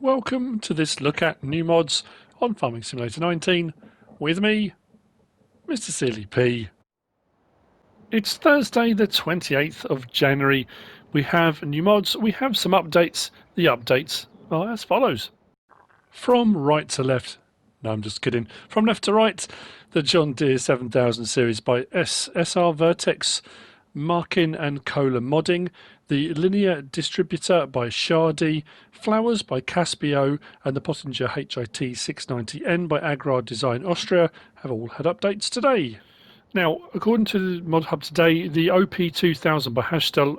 welcome to this look at new mods on Farming Simulator 19 with me, MrSealyp. It's Thursday the 28th of January. We have new mods, we have some updates. The updates are as follows. From right to left, no I'm just kidding, from left to right, the John Deere 7000 series by SR Vertex, Markin and Kohler Modding, the Linear Distributor by Shardy, Flowers by Caspio, and the Pottinger HIT 690N by Agrar Design Austria have all had updates today. Now, according to the Mod Hub today, the OP2000 by Hashtel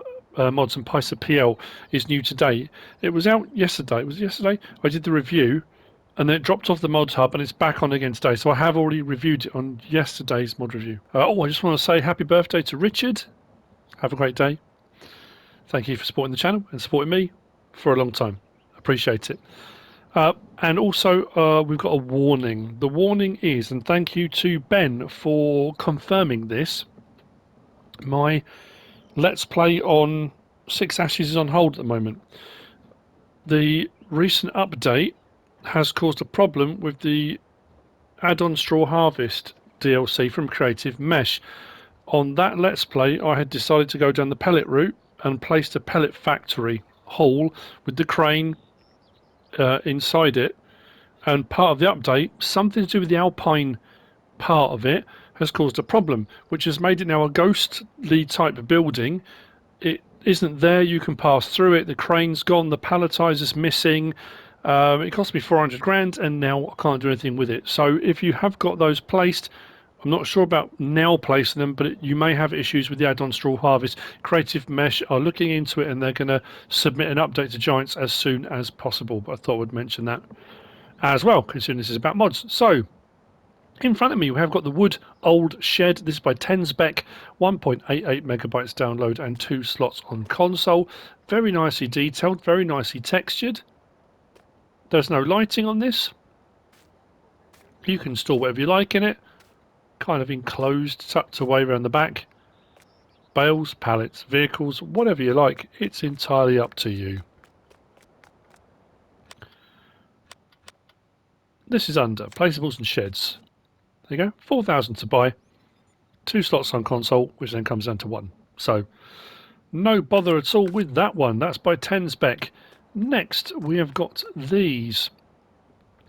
Mods and Pisa PL is new today. It was out yesterday. Was it yesterday? I did the review, and then it dropped off the Mod Hub, and it's back on again today. So I have already reviewed it on yesterday's mod review. I just want to say happy birthday to Richard. Have a great day. Thank you for supporting the channel and supporting me for a long time. Appreciate it. And also, we've got a warning. The warning is, and thank you to Ben for confirming this, my Let's Play on Six Ashes is on hold at the moment. The recent update has caused a problem with the add-on Straw Harvest DLC from Creative Mesh. On that Let's Play, I had decided to go down the pellet route and placed a pellet factory hall with the crane inside it, and part of the update, something to do with the alpine part of it, has caused a problem, which has made it now a ghostly type of building. It isn't there, you can pass through it, the crane's gone, the palletizer's missing. It cost me 400 grand and now I can't do anything with it. So if you have got those placed, I'm not sure about now placing them, but you may have issues with the add-on Straw Harvest. Creative Mesh are looking into it and they're going to submit an update to Giants as soon as possible. But I thought I would mention that as well, considering this is about mods. So, in front of me we have got the Wood Old Shed. This is by tenzbek, 1.88 megabytes download and 2 slots on console. Very nicely detailed, very nicely textured. There's no lighting on this. You can store whatever you like in it. Kind of enclosed, tucked away around the back. Bales, pallets, vehicles, whatever you like. It's entirely up to you. This is under placeables and sheds. There you go, 4,000 to buy. 2 slots on console, which then comes down to 1. So, no bother at all with that one. That's by tenzbek. Next, we have got these.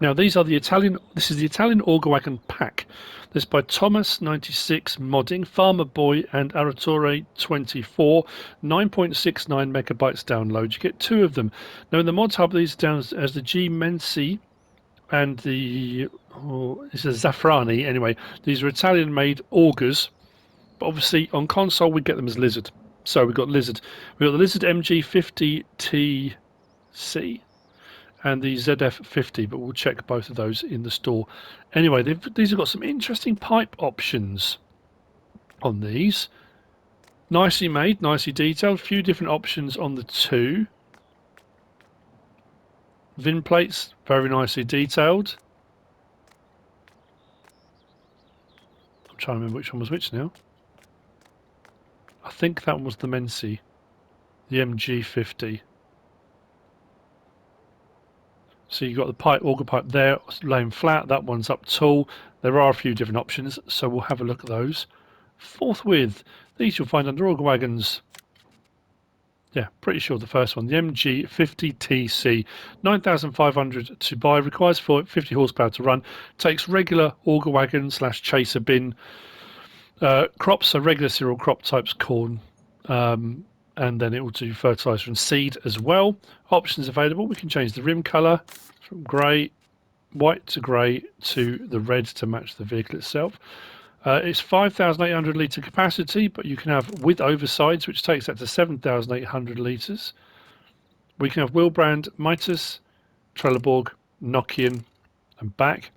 Now these are the Italian. This is the Italian Auger Wagon pack. This is by Thomas96 Modding, Farmerboy and Aratore 24, 9.69 megabytes download. You get 2 of them. Now in the Mods Hub, these are down as the G Mensi and the it's a Zafrani. Anyway, these are Italian-made augers, but obviously on console we get them as Lizard. So we've got Lizard. We've got the Lizard MG50TC and the ZF50, but we'll check both of those in the store. Anyway, these have got some interesting pipe options on these. Nicely made, nicely detailed. A few different options on the 2. VIN plates, very nicely detailed. I'm trying to remember which one was which now. I think that one was the Mensi, the MG50. So you've got the auger pipe there laying flat, that one's up tall. There are a few different options, so we'll have a look at those forthwith. These you'll find under auger wagons. Yeah, pretty sure the first one, the MG50TC, 9,500 to buy, requires 50 horsepower to run, takes regular auger wagon / chaser bin crops, so regular cereal crop types, corn, and then it will do fertilizer and seed as well. Options available. We can change the rim color from grey, white to grey to the red to match the vehicle itself. It's 5,800 litre capacity, but you can have with oversides, which takes that to 7,800 litres. We can have wheel brand Mitas, Trelleborg, Nokian and back.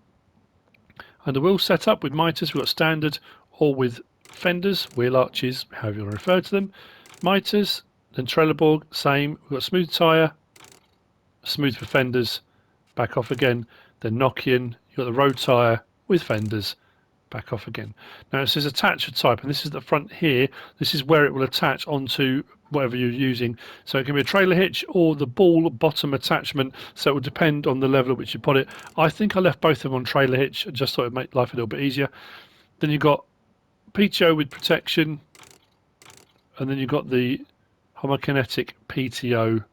Under wheel setup with Mitas, we've got standard or with fenders, wheel arches, however you want to refer to them. Mitas, then Trelleborg, same. We've got smooth tyre, smooth for fenders, back off again. Then Nokian, you've got the road tyre with fenders, back off again. Now it says attach a type, and this is the front here. This is where it will attach onto whatever you're using. So it can be a trailer hitch or the ball bottom attachment, so it will depend on the level at which you put it. I think I left both of them on trailer hitch. I just thought it'd make life a little bit easier. Then you've got PTO with protection, and then you've got the homokinetic PTO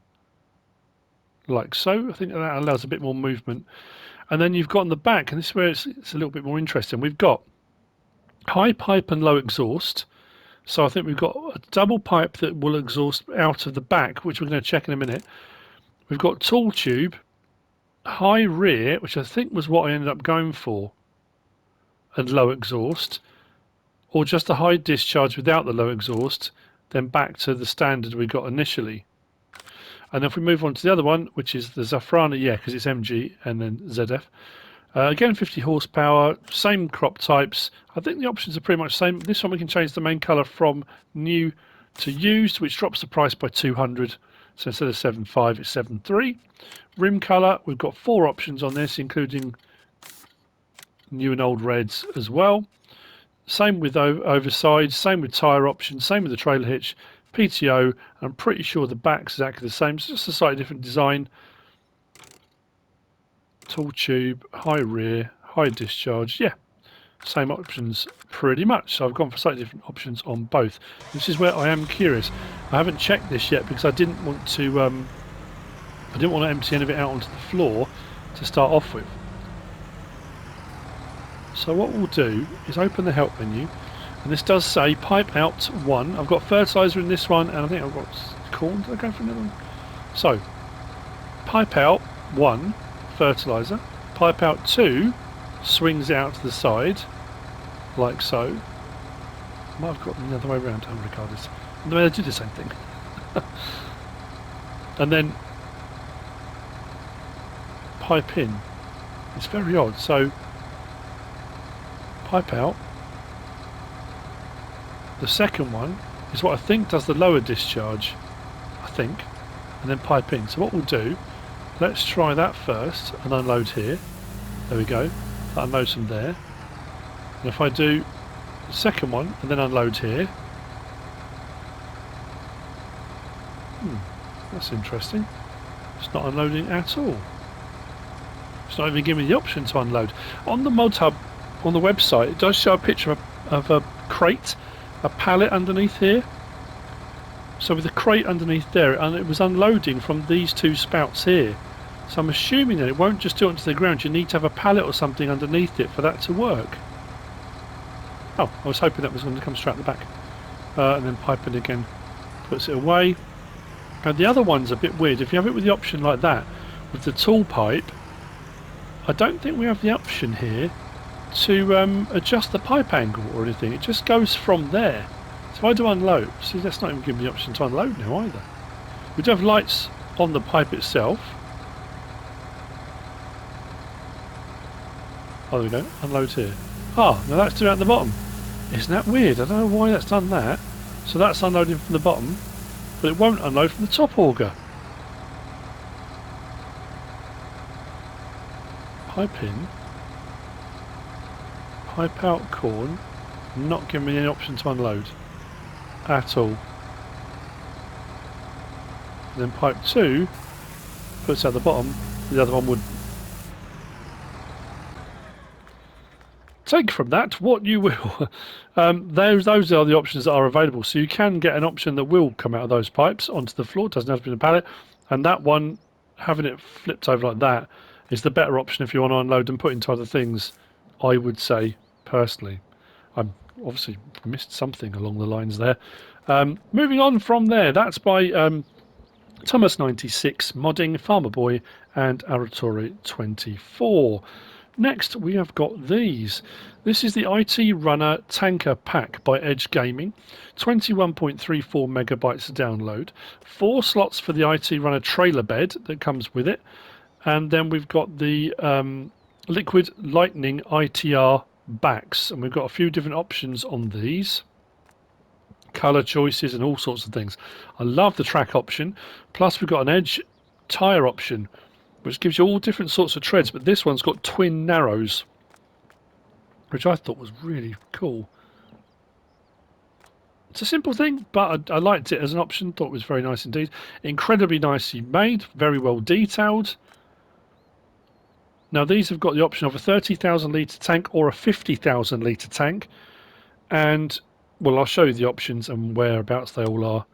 like so. I think that allows a bit more movement. And then you've got on the back, and this is where it's a little bit more interesting, we've got high pipe and low exhaust. So I think we've got a double pipe that will exhaust out of the back, which we're going to check in a minute. We've got tool tube, high rear, which I think was what I ended up going for, and low exhaust, or just a high discharge without the low exhaust, then back to the standard we got initially. And if we move on to the other one, which is the ITRunner, yeah, because it's MG and then ZF. Again, 50 horsepower, same crop types. I think the options are pretty much the same. This one we can change the main colour from new to used, which drops the price by 200. So instead of 7.5, it's 7.3. Rim colour, we've got 4 options on this, including new and old reds as well. Same with oversize, same with tyre options, same with the trailer hitch, PTO. I'm pretty sure the back's exactly the same. It's just a slightly different design. Tool tube, high rear, high discharge. Yeah, same options pretty much. So I've gone for slightly different options on both. This is where I am curious. I haven't checked this yet because I didn't want to. I didn't want to empty any of it out onto the floor to start off with. So what we'll do is open the help menu, and this does say pipe out 1. I've got fertilizer in this one, and I think I've got corn. Did I go for another one? So pipe out 1. Fertilizer. Pipe out 2 swings out to the side like so. I might have got them the other way around, regardless. No, they do the same thing. And then pipe in. It's very odd. So pipe out. The second one is what I think does the lower discharge, I think, and then pipe in. So what we'll do, let's try that first and unload here. There we go. That unloads from there. And if I do the second one and then unload here. That's interesting. It's not unloading at all. It's not even giving me the option to unload. On the mod hub, on the website, it does show a picture of a crate, a pallet underneath here. So with the crate underneath there, and it was unloading from these 2 spouts here. So I'm assuming that it won't just do it onto the ground. You need to have a pallet or something underneath it for that to work. Oh, I was hoping that was going to come straight at the back. And then pipe in again, puts it away. And the other one's a bit weird. If you have it with the option like that, with the tool pipe, I don't think we have the option here to adjust the pipe angle or anything. It just goes from there. So if I do unload, see, that's not even giving me the option to unload now either. We do have lights on the pipe itself. Oh, there we go. Unload here. Ah, now that's doing it at the bottom. Isn't that weird? I don't know why that's done that. So that's unloading from the bottom, but it won't unload from the top auger. Pipe in. Pipe out corn. Not giving me any option to unload at all. And then pipe 2 puts out the bottom. The other one would. Take from that what you will. Those are the options that are available. So you can get an option that will come out of those pipes onto the floor. It doesn't have to be in a pallet. And that one, having it flipped over like that, is the better option if you want to unload and put into other things, I would say, personally. I'm obviously missed something along the lines there. Moving on from there, that's by Thomas96, Modding, Farmerboy, and Aratori24. Next, we have got these. This is the ITRunner Tanker Pack by Edge Gaming. 21.34 megabytes to download. 4 slots for the ITRunner trailer bed that comes with it. And then we've got the Liquid Lightning ITR backs. And we've got a few different options on these. Colour choices and all sorts of things. I love the track option. Plus, we've got an Edge tyre option, which gives you all different sorts of treads, but this one's got twin narrows. which I thought was really cool. It's a simple thing, but I liked it as an option. Thought it was very nice indeed. Incredibly nicely made, very well detailed. Now these have got the option of a 30,000 litre tank or a 50,000 litre tank. And, well, I'll show you the options and whereabouts they all are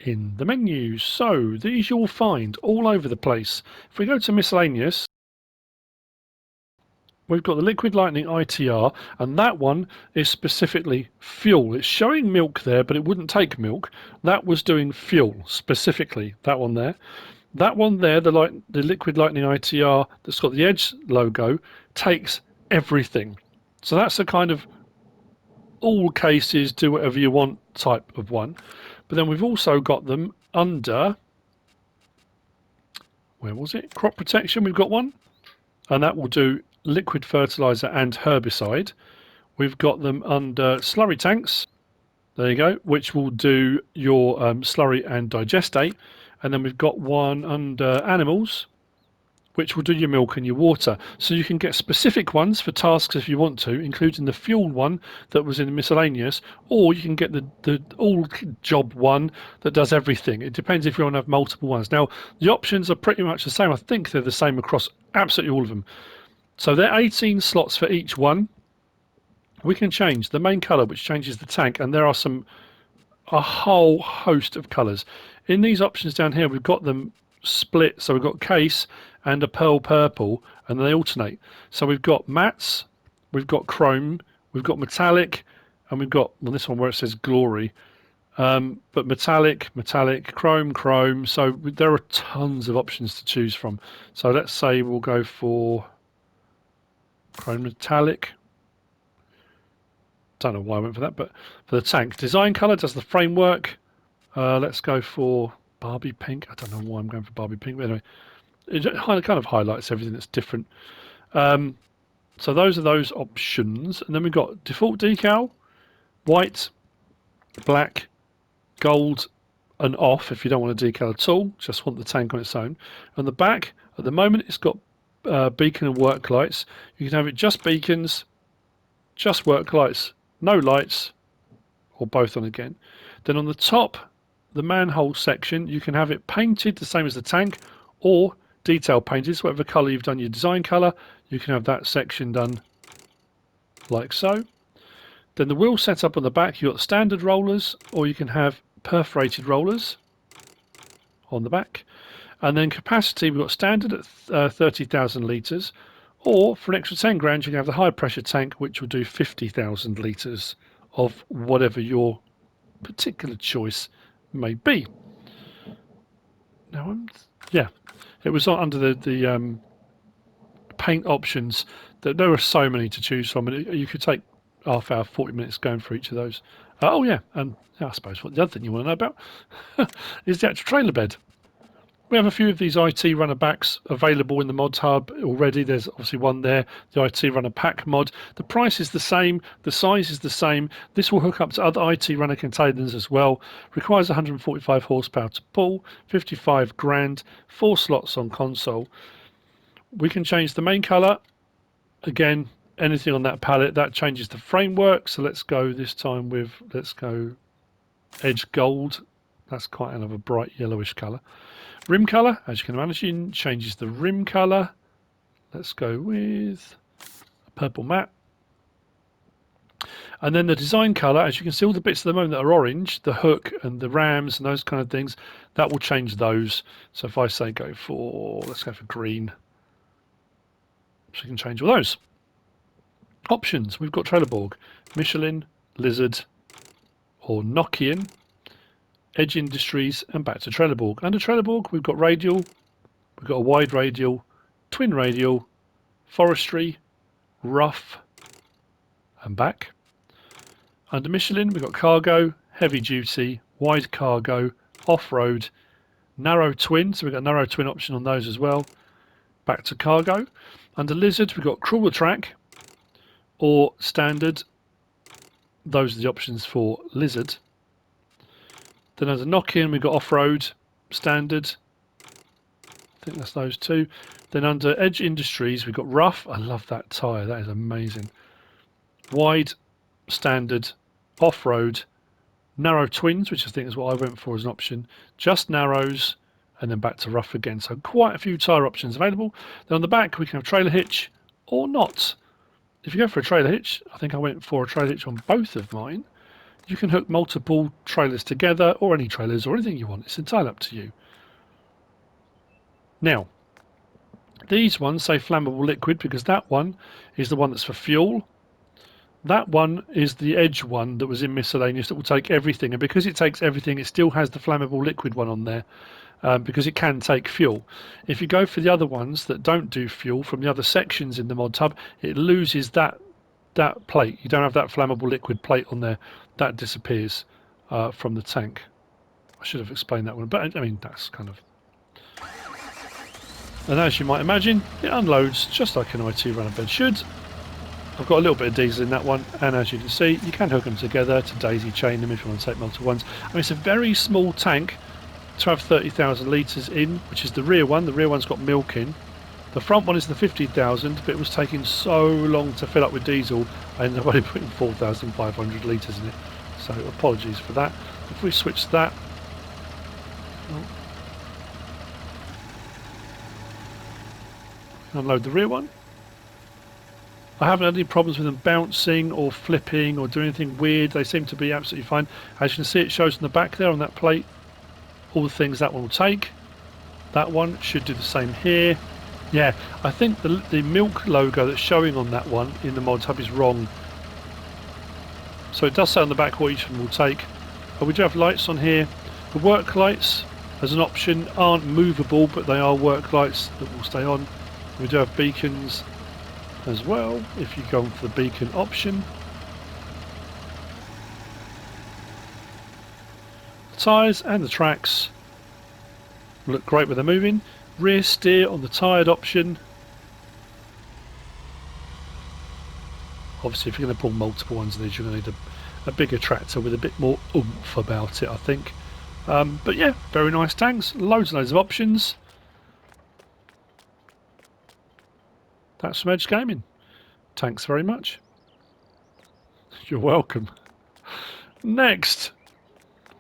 in the menu. So these you'll find all over the place. If we go to miscellaneous, we've got the Liquid Lightning ITR, and that one is specifically fuel. It's showing milk there, but it wouldn't take milk. That was doing fuel specifically, that one there. That one there, the Liquid Lightning ITR that's got the Edge logo, takes everything. So that's a kind of all cases, do whatever you want type of one. But then we've also got them under, where was it? Crop protection, we've got one. And that will do liquid fertilizer and herbicide. We've got them under slurry tanks. There you go, which will do your slurry and digestate. And then we've got one under animals, which will do your milk and your water. So you can get specific ones for tasks if you want to, including the fuel one that was in the miscellaneous, or you can get the all job one that does everything. It depends if you want to have multiple ones. Now, the options are pretty much the same. I think they're the same across absolutely all of them. So there are 18 slots for each one. We can change the main color, which changes the tank, and there are a whole host of colors. In these options down here, we've got them split. So we've got case and a pearl purple, and they alternate. So we've got mattes, we've got chrome, we've got metallic, and we've got, well, this one where it says glory. But metallic, chrome. So there are tons of options to choose from. So let's say we'll go for chrome metallic. Don't know why I went for that, but for the tank. Design color does the framework. Let's go for Barbie pink. I don't know why I'm going for Barbie pink, but anyway, it kind of highlights everything that's different. So those are those options. And then we've got default decal, white, black, gold, and off if you don't want a decal at all, just want the tank on its own. On the back, at the moment, it's got beacon and work lights. You can have it just beacons, just work lights, no lights, or both on again. Then on the top, the manhole section, you can have it painted the same as the tank, or detail painted. So whatever colour you've done your design colour, you can have that section done like so. Then the wheel setup on the back, you've got standard rollers, or you can have perforated rollers on the back. And then capacity, we've got standard at 30,000 litres, or for an extra 10 grand, you can have the high pressure tank, which will do 50,000 litres of whatever your particular choice may be. Now, yeah, it was under the paint options that there were so many to choose from, and you could take half hour, 40 minutes going for each of those. Oh yeah, and I suppose what the other thing you want to know about is the actual trailer bed. We have a few of these ITRunner backs available in the mods hub already. There's obviously one there, the ITRunner pack mod. The price is the same, the size is the same. This will hook up to other ITRunner containers as well. Requires 145 horsepower to pull, 55 grand, 4 slots on console. We can change the main colour. Again, anything on that palette, that changes the framework. So let's go this time with, let's go Edge Gold. That's quite a bright yellowish colour. Rim colour, as you can imagine, changes the rim colour. Let's go with a purple matte. And then the design colour, as you can see, all the bits at the moment that are orange, the hook and the rams and those kind of things, that will change those. So if I say go for, let's go for green. So you can change all those. Options, we've got Trelleborg, Michelin, Lizard, or Nokian, Edge Industries, and back to Trelleborg. Under Trelleborg, we've got radial, we've got a wide radial, twin radial, forestry, rough, and back. Under Michelin, we've got cargo, heavy duty, wide cargo, off-road, narrow twin, so we've got a narrow twin option on those as well. Back to cargo. Under Lizard, we've got crawler track or standard. Those are the options for Lizard. Then under Nokian, we've got off-road, standard. I think that's those two. Then under Edge Industries, we've got rough. I love that tyre. That is amazing. wide, standard, off-road, narrow twins, which I think is what I went for as an option, just narrows, and then back to rough again. So quite a few tyre options available. Then on the back we can have trailer hitch or not. If you go for a trailer hitch, I think I went for a trailer hitch on both of mine. You can hook multiple trailers together, or any trailers, or anything you want. It's entirely up to you. Now, these ones say flammable liquid because that one is the one that's for fuel. That one is the edge one that was in miscellaneous that will take everything, and because it takes everything, it still has the flammable liquid one on there because it can take fuel. If you go for the other ones that don't do fuel from the other sections in the mod hub, it loses that plate. You don't have that flammable liquid plate on there. That disappears from the tank. I should have explained that one, but I mean that's kind of. And as you might imagine, it unloads just like an ITRunner bed should. I've got a little bit of diesel in that one, and as you can see, you can hook them together to daisy chain them if you want to take multiple ones. I mean, it's a very small tank to have 30,000 litres in, which is the rear one. The rear one's got milk in. The front one is the 50,000, but it was taking so long to fill up with diesel, I ended up only putting 4,500 litres in it. So apologies for that. If we switch that, unload the rear one. I haven't had any problems with them bouncing or flipping or doing anything weird. They seem to be absolutely fine. As you can see, it shows in the back there on that plate all the things that one will take. That one should do the same here. Yeah, I think the milk logo that's showing on that one in the mods hub is wrong. So it does say on the back what each one will take. But we do have lights on here. The work lights, as an option, aren't movable, but they are work lights that will stay on. We do have beacons as well, if you go for the beacon option. The tyres and the tracks look great when they're moving. Rear steer on the tired option. Obviously if you're going to pull multiple ones of these, you're going to need a bigger tractor with a bit more oomph about it, I think. But yeah, very nice tanks, loads and loads of options. That's from Edge Gaming. Thanks very much. You're welcome. Next,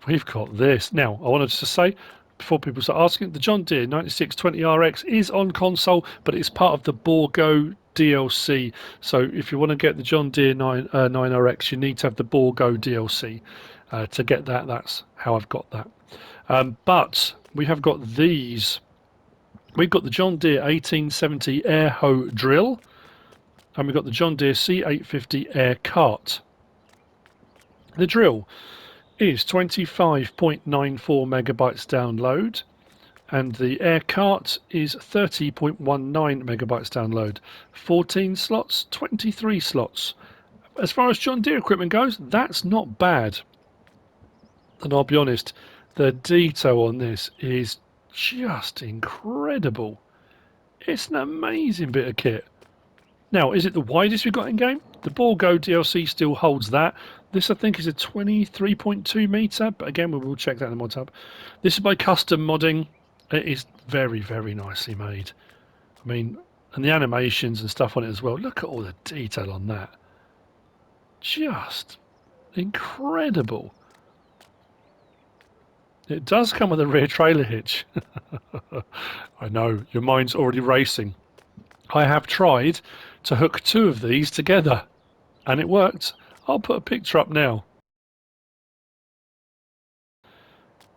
we've got this. Now, I wanted to say, before people start asking, the John Deere 9620RX is on console, but it's part of the Borgo DLC. So if you want to get the John Deere 9RX, you need to have the Borgo DLC to get that. That's how I've got that. But we have got these. We've got the John Deere 1870 Air Hoe Drill, and we've got the John Deere C850 Air Cart. The drill is 25.94 megabytes download, and the Air Cart is 30.19 megabytes download. 14 slots, 23 slots. As far as John Deere equipment goes, that's not bad. And I'll be honest, the detail on this is just incredible. It's an amazing bit of kit. Now, is it the widest we've got in game? The Borgo DLC still holds that. This, I think, is a 23.2 metre, but again, we will check that in the mod hub. This is by custom modding. It is very, very nicely made. I mean, and the animations and stuff on it as well. Look at all the detail on that. Just incredible. It does come with a rear trailer hitch. I know, your mind's already racing. I have tried to hook two of these together, and it worked. I'll put a picture up now.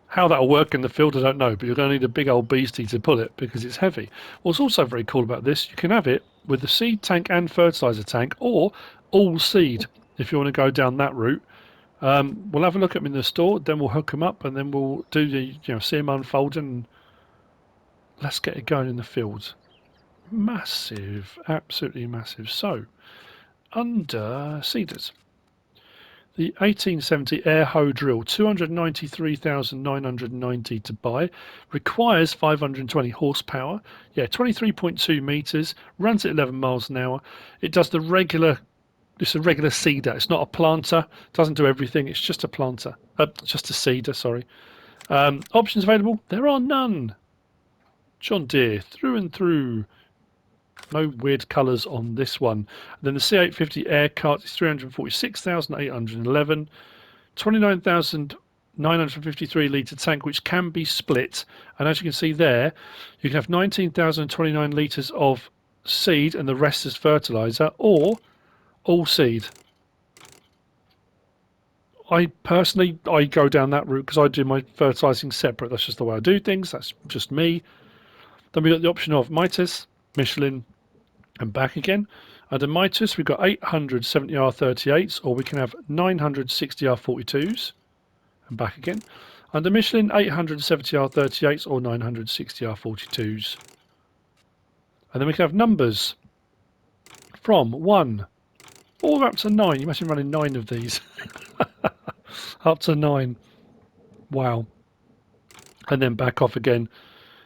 How that'll work in the field, I don't know, but you're going to need a big old beastie to pull it because it's heavy. What's also very cool about this, you can have it with the seed tank and fertilizer tank, or all seed if you want to go down that route. We'll have a look at them in the store, then we'll hook them up, and then we'll do the see them unfold, and let's get it going in the field. Massive, absolutely massive. So, under seeders, the 1870 Air Hoe Drill, 293,990 to buy, requires 520 horsepower. Yeah, 23.2 meters, runs at 11 miles an hour. It does the regular. It's a regular seeder. It's not a planter. It doesn't do everything. It's just a planter. Just a seeder. Sorry. Options available? There are none. John Deere through and through. No weird colours on this one. And then the C850 air cart is 346,811. 29,953 litre tank, which can be split. And as you can see there, you can have 19,029 litres of seed and the rest is fertiliser, or all seed. I personally go down that route because I do my fertilising separate. That's just the way I do things. That's just me. Then we got the option of Mitas, Michelin, and back again. Under Mitas, we've got 870 R38s, or we can have 960 R42s, and back again. Under Michelin, 870 R38s or 960 R42s. And then we can have numbers from 1 all the way up to 9. You must be running 9 of these. Up to 9. Wow. And then back off again.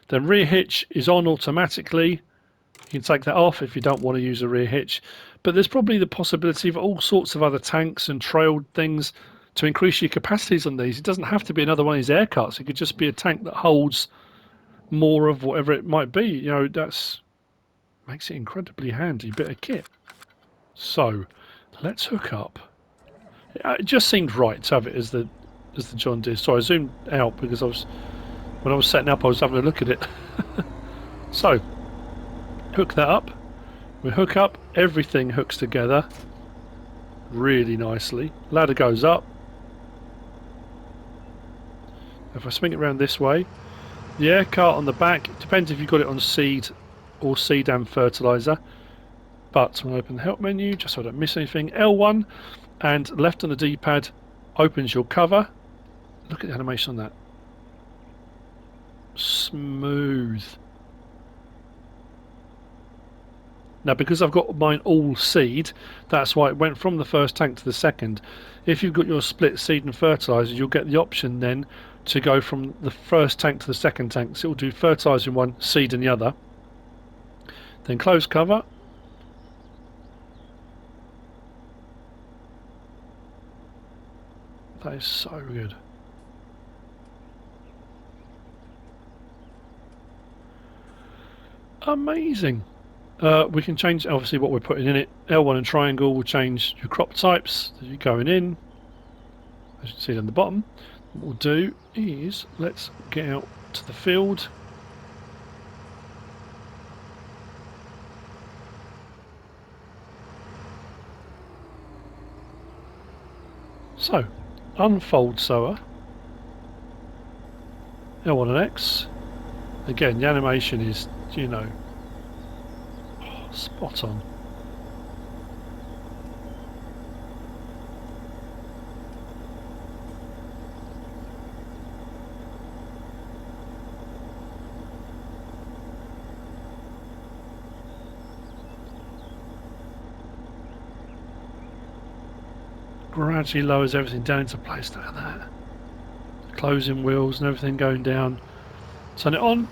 Then rear hitch is on automatically. You can take that off if you don't want to use a rear hitch. But there's probably the possibility of all sorts of other tanks and trailed things to increase your capacities on these. It doesn't have to be another one of these air carts. It could just be a tank that holds more of whatever it might be. You know, that's makes it incredibly handy bit of kit. So let's hook up. It just seemed right to have it as the John Deere. So I zoomed out because when I was setting up, I was having a look at it. So hook that up. We hook up. Everything hooks together really nicely. Ladder goes up. If I swing it around this way, the air cart on the back, it depends if you've got it on seed or seed and fertiliser. But I'm going to open the help menu just so I don't miss anything. L1 and left on the D-pad opens your cover. Look at the animation on that. Smooth. Now, because I've got mine all seed, that's why it went from the first tank to the second. If you've got your split seed and fertiliser, you'll get the option then to go from the first tank to the second tank. So it will do fertiliser in one, seed in the other. Then close cover. That is so good. Amazing. We can change obviously what we're putting in it. L1 and triangle will change your crop types that you're going in. As you can see down the bottom. What we'll do is let's get out to the field. So, unfold sower. L1 and X. Again, the animation is, you know, spot on. Gradually lowers everything down into place like that. Closing wheels and everything going down. Turn it on.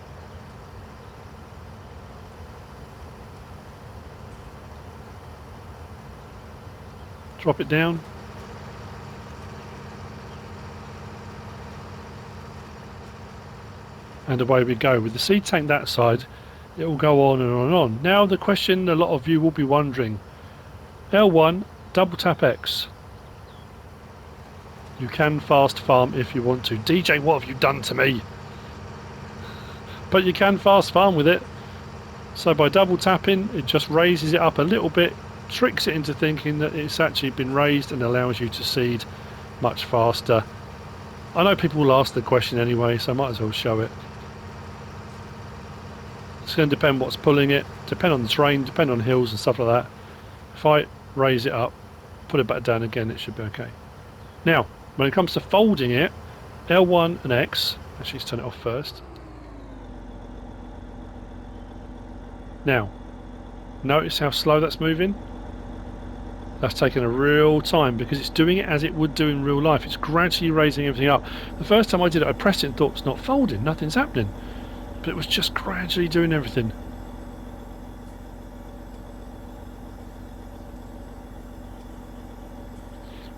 Drop it down. And away we go. With the seed tank that side, it will go on and on and on. Now the question a lot of you will be wondering. L1, double tap X. You can fast farm if you want to. DJ, what have you done to me? But you can fast farm with it. So by double tapping, it just raises it up a little bit, tricks it into thinking that it's actually been raised and allows you to seed much faster. I know people will ask the question anyway, so I might as well show it. It's going to depend what's pulling it, depend on the terrain, depend on hills and stuff like that. If I raise it up, put it back down again, it should be okay. Now, when it comes to folding it, L1 and X, actually let's turn it off first. Now, notice how slow that's moving? That's taken a real time because it's doing it as it would do in real life. It's gradually raising everything up. The first time I did it, I pressed it and thought it's not folding, nothing's happening. But it was just gradually doing everything.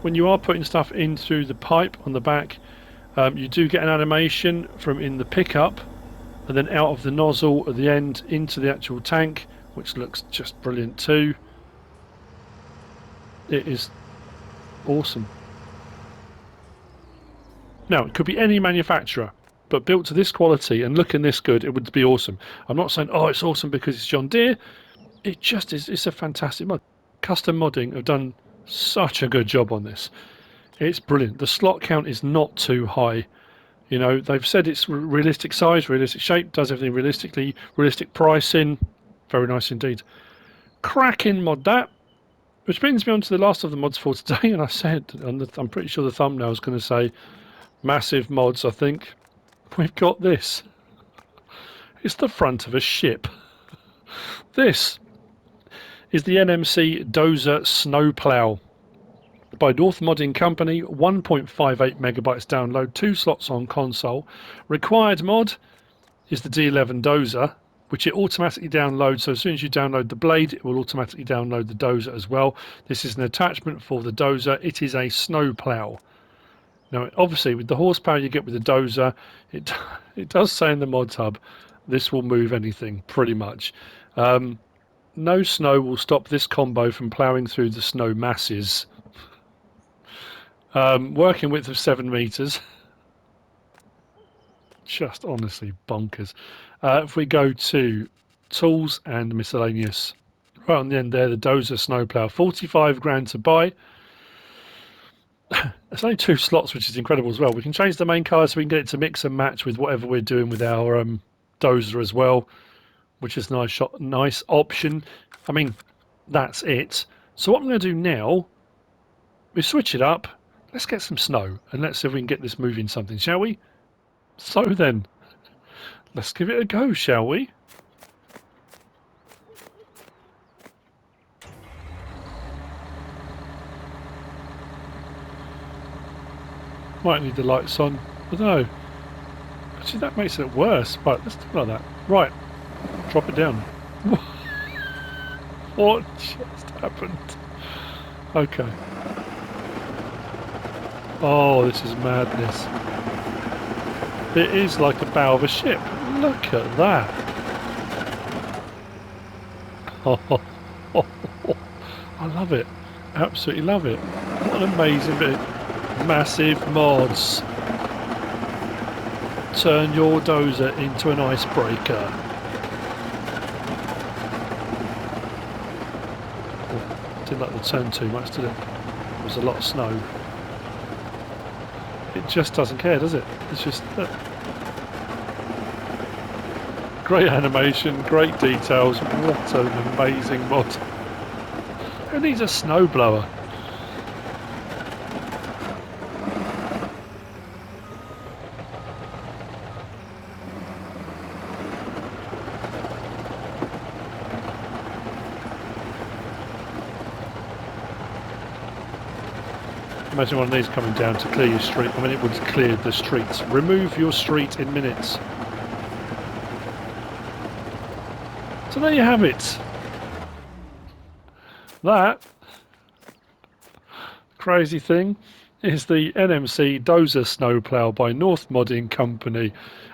When you are putting stuff in through the pipe on the back, you do get an animation from in the pickup and then out of the nozzle at the end into the actual tank which looks just brilliant too. It is awesome. Now, it could be any manufacturer, but built to this quality and looking this good, it would be awesome. I'm not saying, oh, it's awesome because it's John Deere. It just is. It's a fantastic mod. Custom Modding have done such a good job on this. It's brilliant. The slot count is not too high. You know, they've said it's realistic size, realistic shape, does everything realistically, realistic pricing. Very nice indeed. Cracking mod that. Which brings me on to the last of the mods for today, and I said, I'm pretty sure the thumbnail is going to say massive mods, I think. We've got this. It's the front of a ship. This is the NMC Dozer Snowplow by North Modding Company, 1.58 megabytes download, 2 slots on console. Required mod is the D11 Dozer, which it automatically downloads. So as soon as you download the blade, it will automatically download the Dozer as well. This is an attachment for the Dozer. It is a snowplow. Now, obviously, with the horsepower you get with the Dozer, it does say in the mods hub, this will move anything, pretty much. No snow will stop this combo from ploughing through the snow masses. Working width of 7 meters. Just honestly bonkers. If we go to tools and miscellaneous, right on the end there, the Dozer Snowplow, 45 grand to buy. There's only 2 slots, which is incredible as well. We can change the main colour so we can get it to mix and match with whatever we're doing with our Dozer as well, which is a nice option. I mean, that's it. So what I'm going to do now, we switch it up. Let's get some snow and let's see if we can get this moving something, shall we? So then, let's give it a go, shall we? Might need the lights on. I don't know. Actually, that makes it worse. Right, let's do it like that. Right, drop it down. What just happened? Okay. Oh, this is madness. It is like a bow of a ship. Look at that. Oh, I love it. Absolutely love it. What an amazing bit. Massive mods. Turn your Dozer into an icebreaker. Oh, didn't like the turn too much, did it? There was a lot of snow. It just doesn't care, does it? It's just great animation, great details. What an amazing mod! Who needs a snowblower? Imagine one of these coming down to clear your street. I mean, it would clear the streets. Remove your street in minutes. So there you have it. That crazy thing is the NMC Dozer Snowplow by North Modding Company.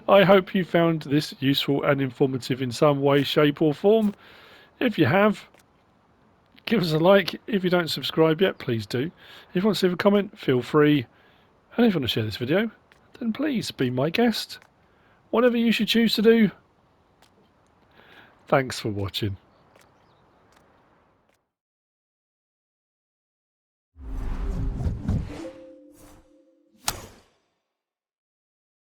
I hope you found this useful and informative in some way, shape or form. If you have, give us a like. If you don't subscribe yet, please do. If you want to leave a comment, feel free. And if you want to share this video, then please be my guest. Whatever you should choose to do. Thanks for watching.